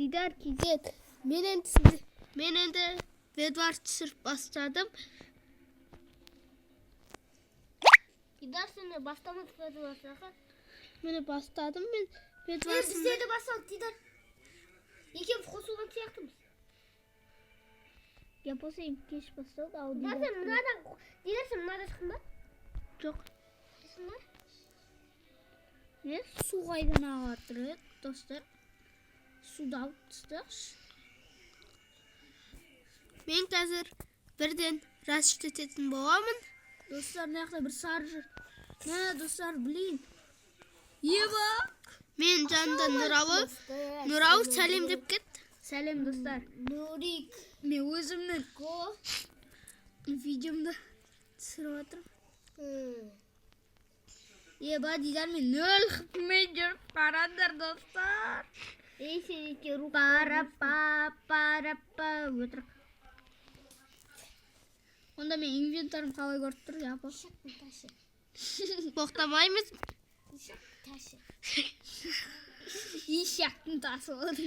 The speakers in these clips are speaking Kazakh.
Dider Kizet. Men endi Edward түсіріп бастадым. Dider seni başlamadık Edward'a. Mene бастадым мен Edward. Bizde de başladık Dider. İkimiz koşulgan siyahtımız. Yapasayım keş бастадық. Dider sen nereden çıktın lan? Жоқ. Çıksınlar. Ne? Su қайдан ағатыр, достар. Суды алып тастайықшы. Мен қазір бірден расчет ететін боламын. Достар, мына жақта бір сары жүр. Міне достар, білейін. Ева! Мен жанында Нұрау сәлем деп кет. Сәлем достар. Нурик. Мен өзімнің видеомды түсіріп жатырмын. Еба Дидар мен нөл қытымен жүріп қараңдар достар. Сенеке рух. Парапа өтірік. Онда мен инвентарым қалай көріп тұр, япа. Боқтамаймыз. Ишақтың тасы олды.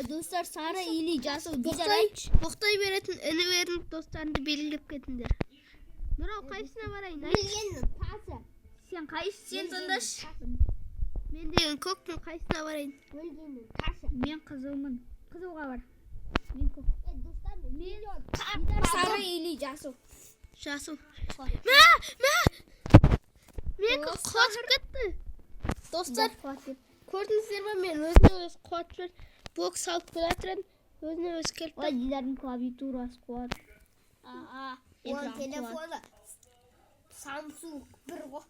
Достар, сары или жасыл боқтай беретін інілерін достарыңды белгілеп кетіңдер. Нұрау, қайсына барайын? Білгеннің тасы. Сен қайсы сен таңдаш? Мен деген көкпін, қайсына барайын? Білгеннің тасы. Мен қызылмын. Қызылға бар. Мен көк. Достар, Сары или жасыл? Жасыл. Мен қуатып кетті. Достар, көрдіңіздер ме, мен өзіне өз қуатып жүр. Бокс алып келатырын, өзіне өз келіп. Ой, Дидардың клавиатурасы қуат. Ол телефоны Samsung 1 ғой.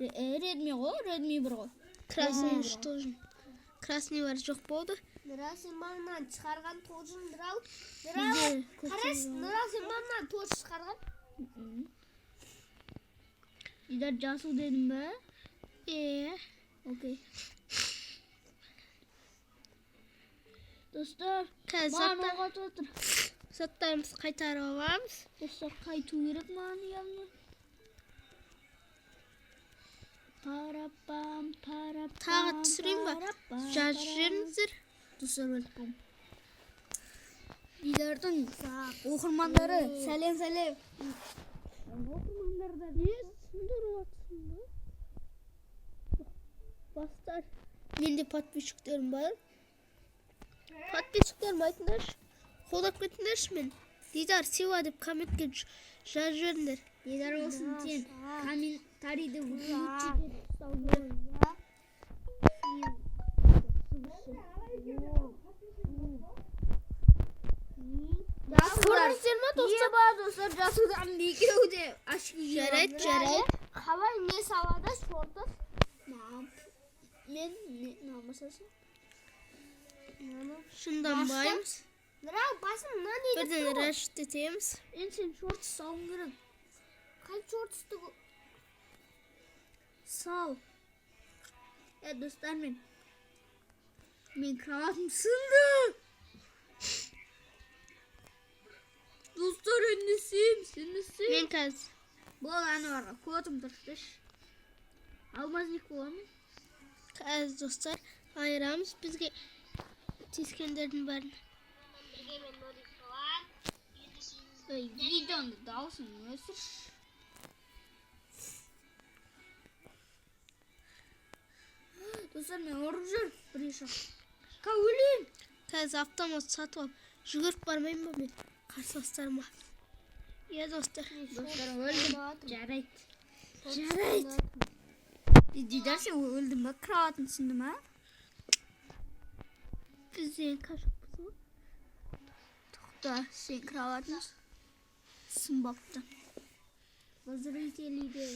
Redmi ғой, Redmi 1 ғой. Красный что же? Красный бар жоқ болды. Нұрау сен маңнан шығарған тоғжын Нұрау. Қарас, Нұрау сен маңнан тоғжын шығарған. Дидар жасыл дедім бе? Окей. Достар, маған оғат отыр. Заттарымыз қайтарып аламыз. Достар, қайту керек маған яғни. Парапам. Тағы түсірейін ба? Жазып жүріңіздер. Достар, өліппен. Дидардың оқырмандары, сәлем. Оқырмандары да түсіндір отсын ба? Бастар, менде подписчиктерім бар. Подписчиктерім айтыңдаршы. Қолдап кетіңдерші мен. Дидар, сила деп комментке жазып жүріңдер. Дидар болсын сен комментарийді YouTube көрдіңіздер ма достар? Жасылдан екеуі де ашық Жарайды. Қалай не салада шорты? Мен намысасын. Шындан байымыз. Нұрау, басын мына не деп Бірден рәшіт етеміз. сен шорты салың керек. Қай шортысты Сал. Достар, мен кроватым сынды. Достар, сен. Мен қазір. Бұл аны барға көтім тұрыштыш. Алмазник боламын. Қазір достар, айырамыз бізге тескендердің бәрін. Видеоны даусын өсір. Достар, мен ұрып жүр. Бір ешақ. Өлейін. Қазір автомат сатып алып, жүгіріп бармайын ба мен? Қарсыластарыма. Достар. Достар, өлдім. Жарайды. Дидар, сен өлдің ба? Кроватын сынды ма? Бізден қашықпыз ғой. Тоқта, сен кроватын сынбапты. Зрителейді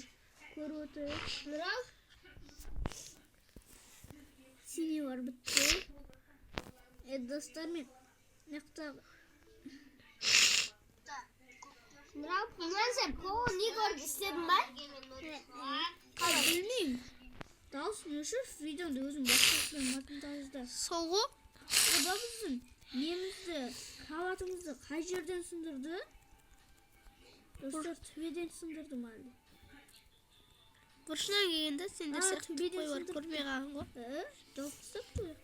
көріп отыр. Нұрау? Сине бар бітті. Достар, мен нақтағы. Нұрау, мұнан сен қолы не көріп істедің ба? Білмеймін. Даусын өшір, видеоны өзім бастықпен монтажда. Сол ғой? Ода біздің немізді, кроватымызды қай жерден сындырды? Достар, төбеден сындырды ма әлде? Бұрышынан келгенде сендер сияқты қой бар көрмей қалған ғой. Жауып тастапты ғой.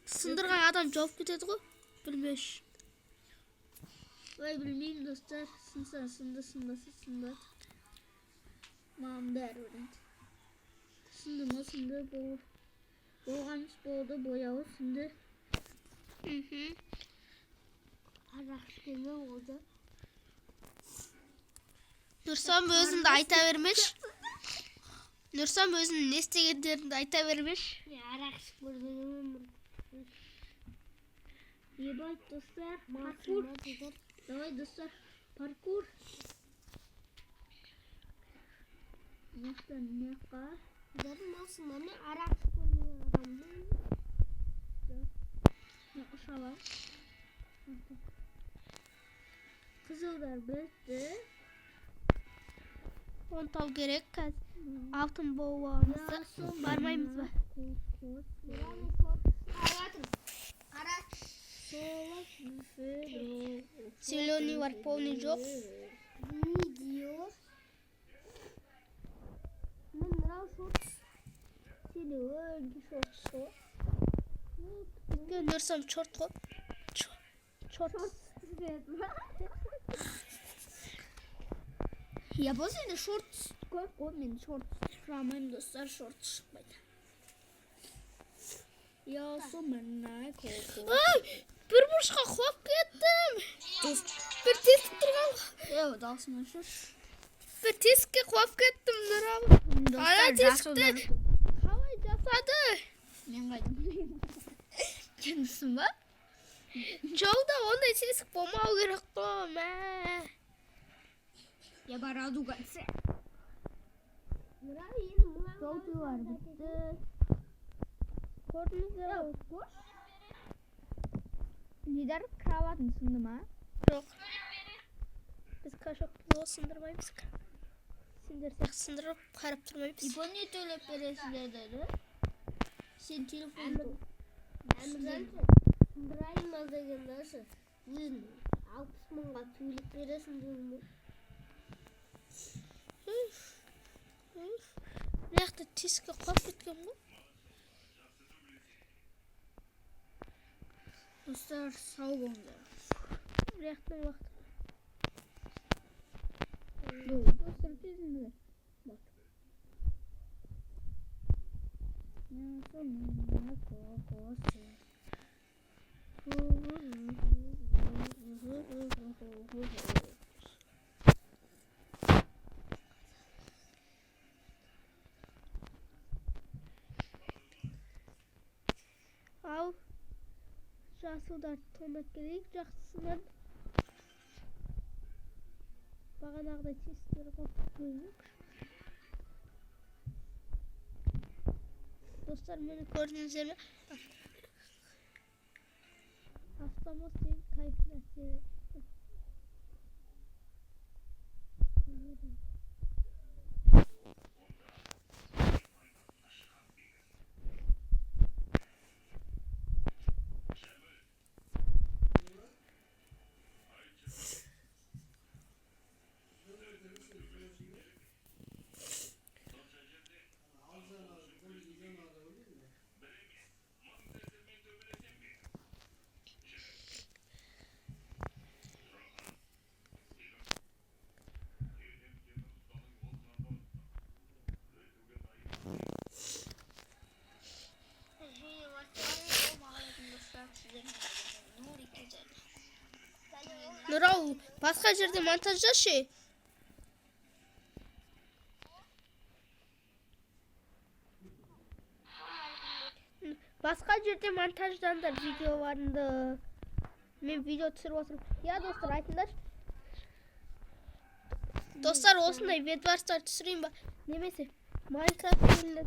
Сындырған адам жауып кетеді ғой. Білмеш. Ой, білмеймін достар. Сынса сынбаса сынбады. Маған бәрібір енді. Сынды ма сынды, болған іс болды, бояуы сынды. Арақ ішкені oldu. Нұрсан өзіңді айта бермеш. Нұрсан өзінің не істегендеріңді айта бермеш. Арақ ішіп көргенім. Ебать, достар, паркур. Давай, достар, паркур. Мақтан маққа. Дәрім алсын, мені арақ ішіп көрген адамның. Ұшалам. Қызылдар бітті. Onu tav gerek kaz. Altın boğağımızda barmayımız var. Зеленый var, полный жоқ. Видео. Мынау шорт. Зеленый шорт. Нұрсан шорт қой. Шорт. Я после шорт қой, мен шорт шығамаймын достар, шорт шықпайды. Я сомнай коко. Ай, бір бұрышқа құлап кеттім. Bir тесік тұрған. Дауысына шыш. Bir тесікке құлап кеттім, Нұрам. Ана тесікті қалай жасады? Мен қайдым. Кендісің ба? Жолда ондай тесік болмау керек қой, мә. Я бараду қайтсы. Жолды бар бітті. Көрдіңіздер ау? Лидер кроватын сынды ма? Жоқ. Біз кашоқты сындырмаймыз. Сендер сияқты сындырып қарап тұрмаймыз. İbo ne төлеп бересіздер деді? Сен телефонды. Сындырайын ма деген дұрысы. Өзін 60 мыңға төлеп бересің деймін. Бұл жақта тесікке құлап кеткен ғой. Достар, сау болыңдар. Бұл жақтың уақыты. Достар, тезіңдер. Бak. Ал жасылдар тонап келейік жақсысынан. Бағанағыдай тесіктер қойып қоймақ. Достар, мені көрдіңіздер ме? Автомат ең кайф нәрсе. Нұрау, басқа жерде монтаждашы. Басқа жерде монтаждандар видеоларында. Мен видео түсіріп отырмын. Я, достар, айтыңдар. Достар, осындай ведварстар түсірейін ба? Немесе Майнкрафт ойынында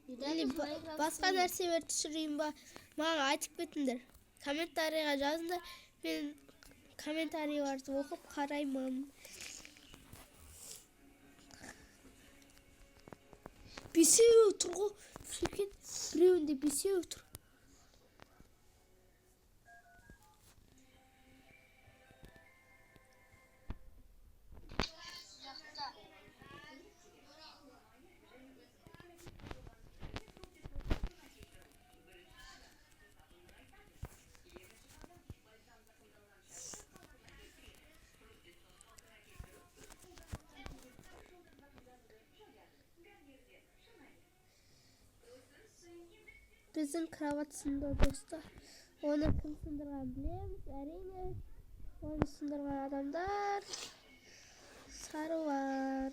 түсірейін ба? Басқа нәрселер түсірейін ба? Маған айтып кетіңдер. Комментарийға жазыңдар. Мен комментарийларды оқып қараймын. Бесеу тұр ғой. Біреуінде бесеу тұр. Bizim kravat sındı dostlar. Onu kim sındırgan bilemiz. Әрине. Onu sındırgan adamlar. Sarı var.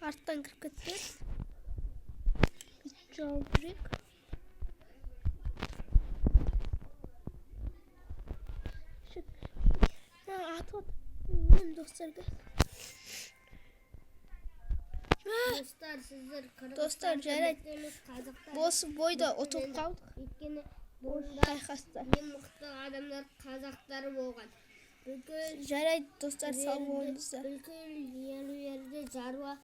Arttan kırıp gitti. Bir çaldırık. At. Dostlar gel. Dostlar sizler Dostlar Jared boş boyda oturup kaldık. Өйткені Boş бұнда kayhasta. ең мықты адамдар қазақтар болған. Бүкіл Jared dostlar sağ olun. бүкіл жерде жаруа